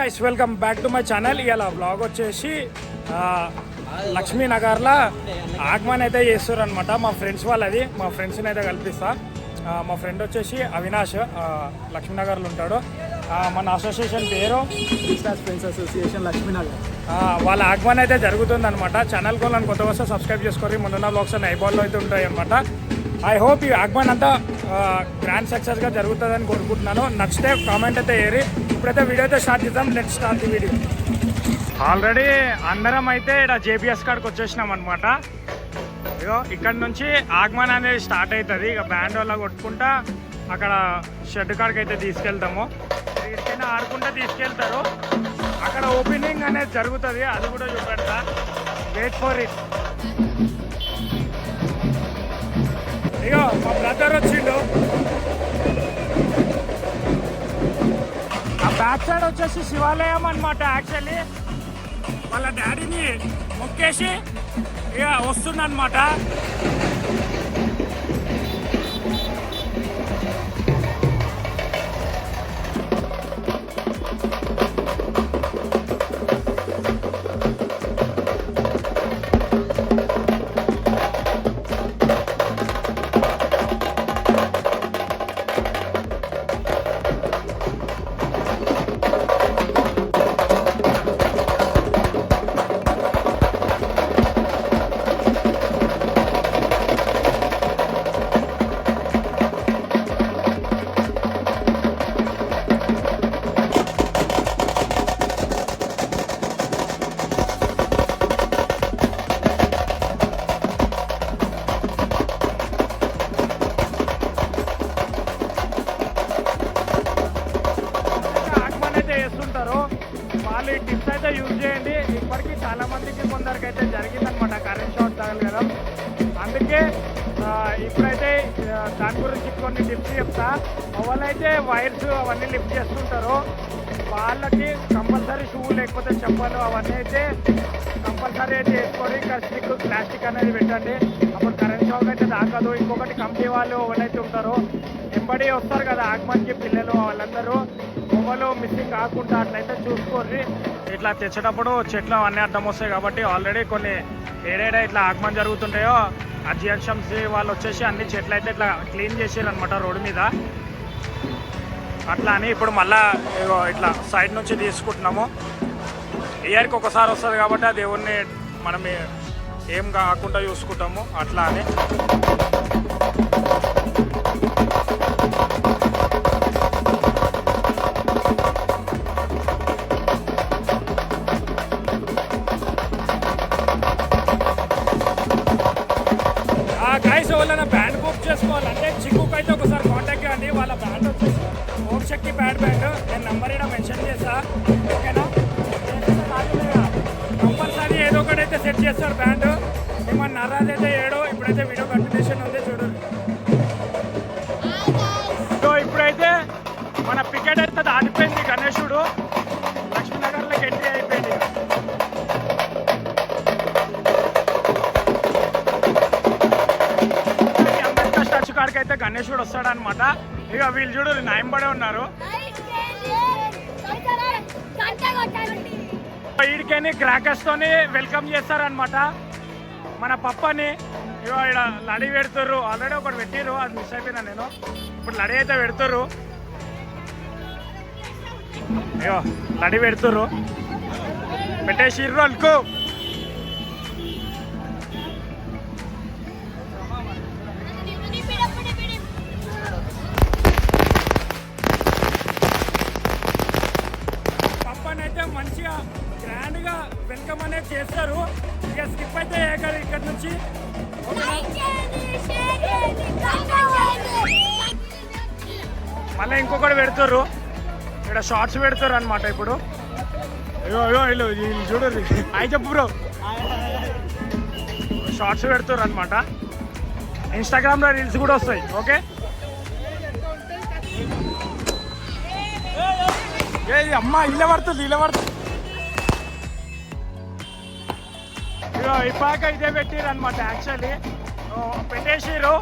Guys welcome back to my channel. ఇలా vlog వచ్చేసి లక్ష్మీనగర్లో ఆగమన్ అయితే చేస్తారు అనమాట. మా ఫ్రెండ్స్ వాళ్ళది, మా ఫ్రెండ్స్ని అయితే కల్పిస్తా. మా ఫ్రెండ్ వచ్చేసి అవినాష్ లక్ష్మీనగర్లో ఉంటాడు. మన అసోసియేషన్ పేరు ఫ్రెండ్స్ అసోసియేషన్ లక్ష్మీనగర్. వాళ్ళ ఆగమన్ అయితే జరుగుతుంది అనమాట. ఛానల్ కూడా కొత్త వస్తే సబ్స్క్రైబ్ చేసుకోరి. ముందున్న బ్లాగ్స్ అన్ని ఐబాల్లో అయితే ఉంటాయి అనమాట. ఐ హోప్ ఈ ఆగమన్ అంతా గ్రాండ్ సక్సెస్గా జరుగుతుందని కోరుకుంటున్నాను. నచ్చితే కామెంట్ అయితే ఏరి. ఇప్పుడైతే వీడియో అయితే స్టార్ట్ చేద్దాం. Let's start the video. Already అందరం అయితే ఇక్కడ జేబీఎస్ కాడికి వచ్చేసినాం అనమాట. ఇగో ఇక్కడ నుంచి ఆగమన్ అనేది స్టార్ట్ అవుతుంది. ఇక బ్యాండ్ వల్ల కొట్టుకుంటా అక్కడ షెడ్ కాడికి అయితే తీసుకెళ్తాము. ఎక్కడికైనా ఆడుకుంటా తీసుకెళ్తారు. అక్కడ ఓపెనింగ్ అనేది జరుగుతుంది, అది కూడా చూపెడతా. Wait for it. ఇగో మా బ్రదర్ వచ్చిండు. ఆ బ్యాక్ సైడ్ వచ్చేసి శివాలయం అనమాట. యాక్చువల్లీ వాళ్ళ డాడీని మొక్కేసి ఇక వస్తుందన్నమాట. వాళ్ళు ఈ టిప్స్ అయితే యూజ్ చేయండి. ఇప్పటికీ చాలా మందికి కొందరికి అయితే జరిగిందనమాట కరెంట్ షాక్ తగలగడం. అందుకే ఇప్పుడైతే దాని గురించి కొన్ని టిప్స్ చెప్తా. ఎవరైతే వైర్స్ అవన్నీ లిఫ్ట్ చేస్తుంటారో వాళ్ళకి కంపల్సరీ షూ లేకపోతే చెప్పలు అవన్నీ అయితే కంపల్సరీ అయితే వేసుకొని ఇంకా ప్లాస్టిక్ అనేది పెట్టండి. అప్పుడు కరెంట్ షాక్ అయితే తాకదు. ఇంకొకటి కంపెనీ వాళ్ళు ఎవరైతే ఉంటారో ఎంబడి వస్తారు కదా ఆగమన్కి పిల్లలు, వాళ్ళందరూ మొబైల్ మిస్సింగ్ కాకుండా అట్లయితే చూసుకోండి. ఇట్లా తెచ్చేటప్పుడు చెట్లు అన్నీ అడ్డం వస్తాయి కాబట్టి ఆల్రెడీ కొన్ని ఏడేడా ఇట్లా ఆగమన్ జరుగుతుంటాయో ఆ జిఎస్ఎంసీ వాళ్ళు వచ్చేసి అన్ని చెట్లు అయితే ఇట్లా క్లీన్ చేసారనమాట రోడ్డు మీద. అట్లా అని ఇప్పుడు మళ్ళా ఇట్లా సైడ్ నుంచి తీసుకుంటున్నాము. ఇయర్కి ఒకసారి వస్తుంది కాబట్టి ఆ దేవుణ్ణి మనం ఏం కాకుండా చూసుకుంటాము. అట్లా అని గైస్ ఎవరైనా బ్యాండ్ బుక్ చేసుకోవాలంటే చిక్కుకు అయితే ఒకసారి కాంటాక్ట్ చేయండి. వాళ్ళ బ్యాండ్ వచ్చేసి ఓం శక్తి బ్యాండ్. నేను నెంబర్ ఇక్కడ మెన్షన్ చేస్తా, ఓకేనా? కంపల్సరీ ఏదో ఒకటి అయితే సెట్ చేస్తారు బ్యాండ్. ఏమన్నా నర్రాజ్ అయితే ఏడో. ఇప్పుడైతే వీడియో కంటిన్యూషన్ ఉంది చూడు. సో ఇప్పుడైతే మన పికెట్ అయితే దాటిపోయింది. గణేశుడు లక్ష్మీనగర్లోకి ఎంట్రీ అయిపోయింది. అయితే గణేశుడు వస్తాడనమాట. ఇక వీళ్ళు చూడు నాయంబడే ఉన్నారు. వీడికని క్రాకర్స్ తోని వెల్కమ్ చేస్తారనమాట మన పప్పని. ఇక ఇక్కడ లడి పెడుతుర్రు. ఆల్రెడీ ఒకటి పెట్టిర్రు, అది మిస్ అయిపోయినా నేను. ఇప్పుడు లడి అయితే పెడుతుర్రు. అయ్యో లడి పెడుతుర్రు, పెట్టేసిర్రు అనుకో. మంచిగా గ్రాండ్గా వెల్కమ్ అనేది చేస్తారు. ఇక స్కిప్ అయితే అయ్యారు ఇక్కడ నుంచి. మళ్ళీ ఇంకొకటి పెడతారు, ఇక్కడ షార్ట్స్ పెడతారు అనమాట. ఇప్పుడు అయ్యో అయ్యో వీళ్ళు చూడరు. అయి చెప్పు బ్రో. షార్ట్స్ పెడతారు అనమాట. ఇన్స్టాగ్రామ్లో రీల్స్ కూడా వస్తాయి. ఓకే, అమ్మ ఇల్లే పడుతుంది, ఇల్లే పడుతుంది. ఇప్పాక ఇదే పెట్టిరు అనమాట. యాక్చువల్లీ పెట్టేసిరు.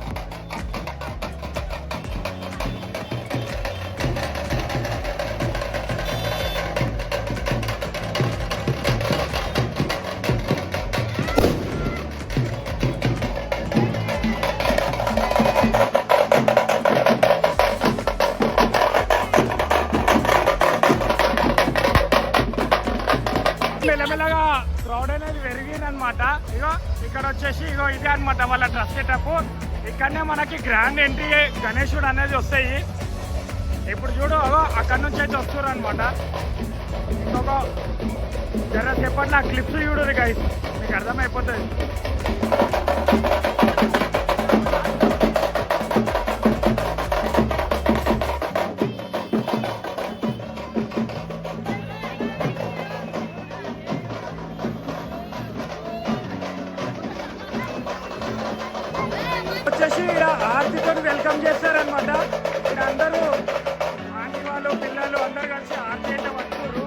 మెల్లమెల్లగా క్రౌడ్ అనేది పెరిగిందనమాట. ఇగో ఇక్కడ వచ్చేసి ఇగో ఇదే అనమాట వాళ్ళ డ్రెస్ సెటప్. ఇక్కడనే మనకి గ్రాండ్ ఎంట్రీ గణేశుడు అనేది వస్తాయి. ఇప్పుడు చూడు అక్కడ నుంచి అయితే వస్తారు అనమాట. ఇంకొక జర చెప్పండి ఆ క్లిప్స్ చూడు గైస్, మీకు అర్థమైపోతుంది. వచ్చేసి ఇక్కడ ఆర్తితో వెల్కమ్ చేస్తారనమాట. ఇక్కడ అందరూ ఆంటీ వాళ్ళు పిల్లలు అందరు కలిసి ఆర్తి అంటే వస్తున్నారు.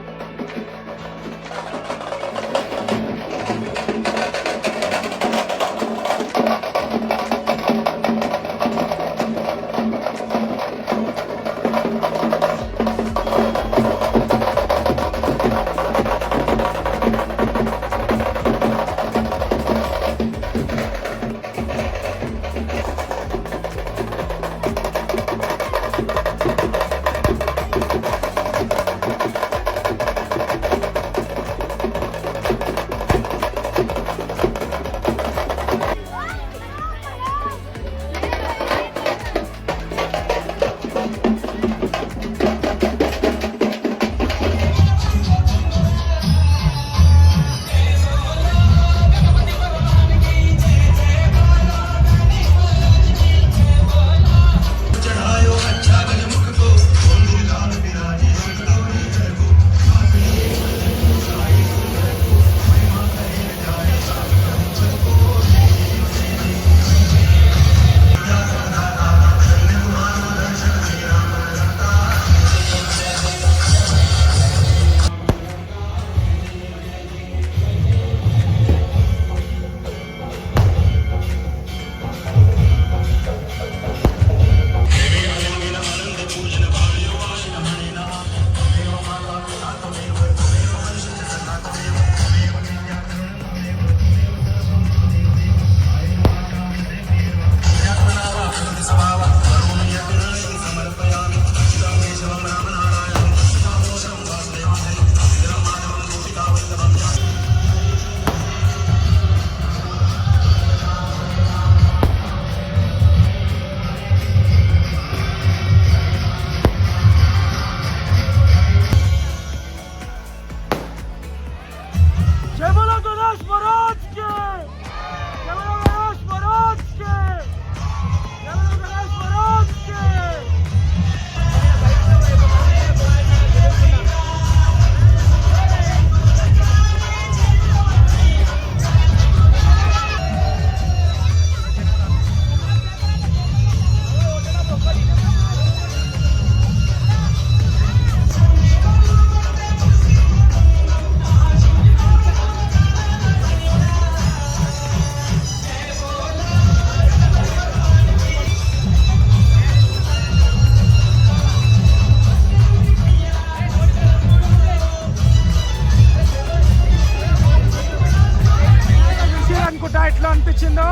ఎట్లా అనిపించిందో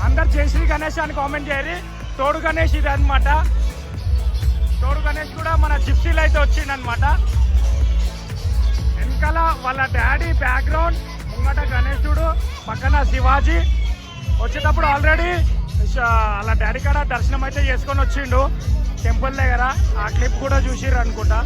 అందరు జై శ్రీ గణేష్ అని కామెంట్ చేయరు. తోడు గణేష్ ఇది అనమాట. తోడు గణేష్ కూడా మన జిప్సీలో అయితే వచ్చిండనమాట. వెనకాల వాళ్ళ డాడీ బ్యాక్గ్రౌండ్, ముంగట గణేశుడు, పక్కన శివాజీ. వచ్చేటప్పుడు ఆల్రెడీ వాళ్ళ డాడీ కాడ దర్శనం అయితే చేసుకొని వచ్చిండు టెంపుల్ దగ్గర. ఆ క్లిప్ కూడా చూసిర్రు అనుకుంటా.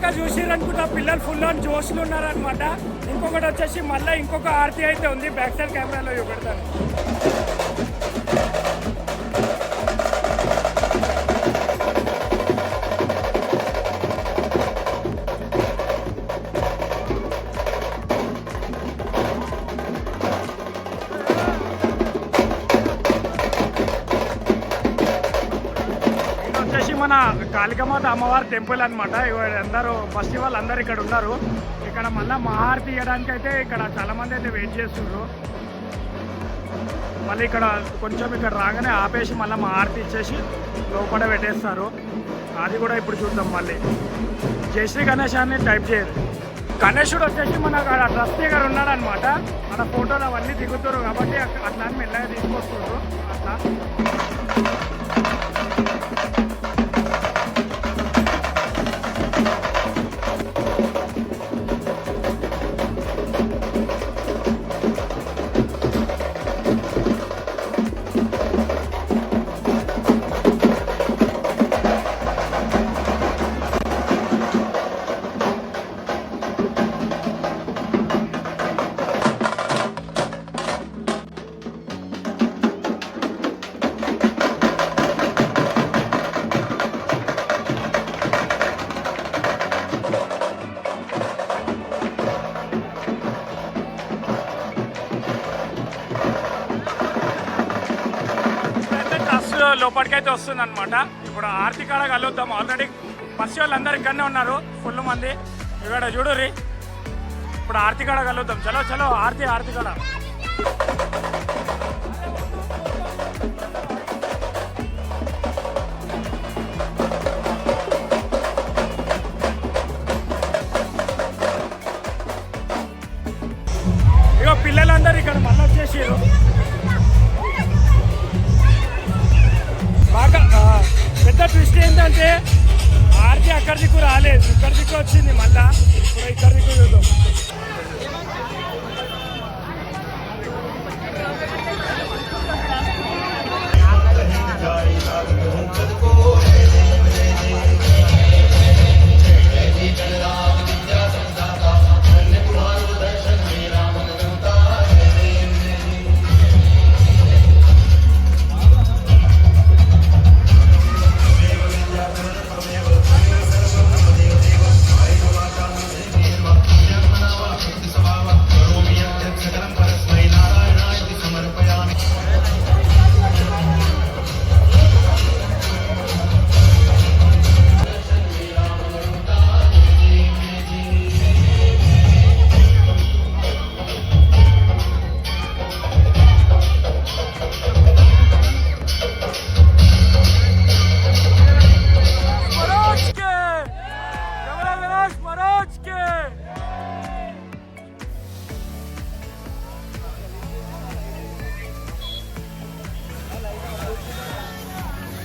దాకా చూసిరనుకుంటా పిల్లలు ఫుల్ ఆన్ జోష్లు ఉన్నారనమాట. ఇంకొకటి వచ్చేసి మళ్ళీ ఇంకొక ఆర్తి అయితే ఉంది, బ్యాక్ సైడ్ కెమెరాలో చూపెడతాను. మన కాళికామాత అమ్మవారి టెంపుల్ అనమాట. అందరూ ఫెస్టివల్ అందరు ఇక్కడ ఉన్నారు. ఇక్కడ మళ్ళీ మహారతి తీయడానికి అయితే ఇక్కడ చాలా మంది అయితే వెయిట్ చేస్తున్నారు. మళ్ళీ ఇక్కడ కొంచెం ఇక్కడ రాగానే ఆపేసి మళ్ళీ మహారతి ఇచ్చేసి లోపల పెట్టేస్తారు. అది కూడా ఇప్పుడు చూద్దాం. మళ్ళీ జై శ్రీ గణేష్ అని టైప్ చేయరు. గణేశుడు వచ్చేసి మన ట్రస్టీ గారు ఉన్నాడనమాట. మన ఫోటోలు అవన్నీ దిగుతారు కాబట్టి అట్లా అని మెల్లగా తీసుకొస్తున్నారు. అట్లా లోపలికైతే వస్తుంది అనమాట. ఇప్పుడు ఆర్తి కాడ కలుద్దాం. ఆల్రెడీ ఫస్ట్ వాళ్ళు అందరు ఇక్కడనే ఉన్నారు, ఫుల్ మంది. ఇక్కడ చూడుర్రి, ఇప్పుడు ఆర్తి కాడ కలుద్దాం. చలో చలో ఆర్తి కాడ. ఇక పిల్లలందరూ ఇక్కడ మళ్ళీ వచ్చేసారు. బాగా పెద్ద ట్విస్ట్ ఏంటంటే ఆర్తి అక్కడి దిక్కు రాలేదు, ఇక్కడి దిక్కు వచ్చింది. మళ్ళా ఇప్పుడు ఇక్కడి దిక్కు చూద్దాం.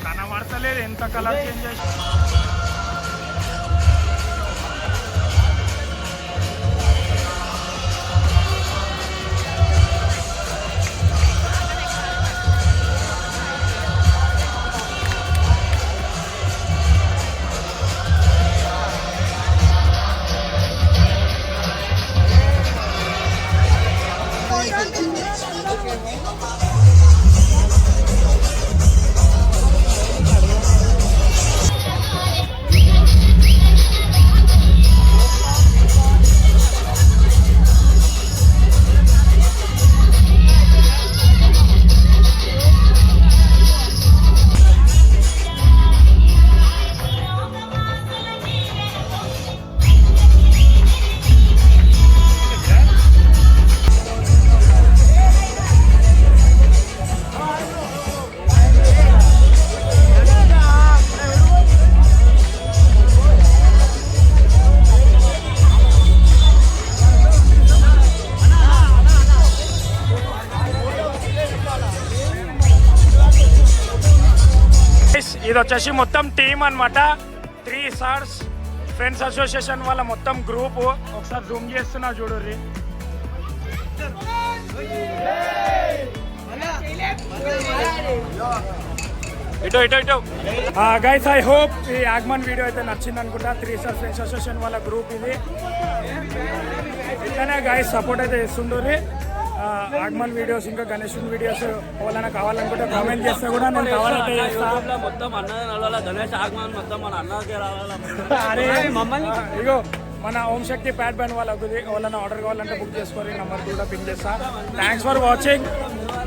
కనబడతలేదు ఎంత కలర్ చేంజ్ చేసి. ఇది వచ్చేసి మొత్తం టీం అనమాట. 3 స్టార్స్ ఫ్రెండ్స్ అసోసియేషన్ వాళ్ళ మొత్తం గ్రూప్. ఒకసారి జూమ్ చేస్తున్నా చూడుర్రి. గైస్ ఐ హోప్ ఈ ఆగ్మన్ వీడియో అయితే నచ్చింది అనుకుంటా. 3 స్టార్ ఫ్రెండ్స్ అసోసియేషన్ వాళ్ళ గ్రూప్ ఇది. ఇట్లానే గైస్ సపోర్ట్ అయితే చేస్తుండ్రి. ఆగ్మన్ వీడియోస్ ఇంకా గణేష్ వీడియోస్ ఎవరైనా కావాలనుకుంటే కామెంట్ చేస్తే కూడా నేను కావాలంటే చేస్తా. మొత్తం అన్న గణేష్ ఆగమన్ మొత్తం మన అన్నకే రావాలా. అరే మమ్మల్ని ఇగో మన ఓం శక్తి ప్యాడ్ బ్యాండ్ వాళ్ళకు ఎవరైనా ఆర్డర్ కావాలంటే బుక్ చేసుకోవాలి. నెంబర్ కూడా పిన్ చేస్తా. Thanks for watching.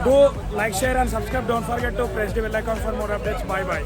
Do like, share and subscribe. Don't forget to press the bell icon for more updates. By by.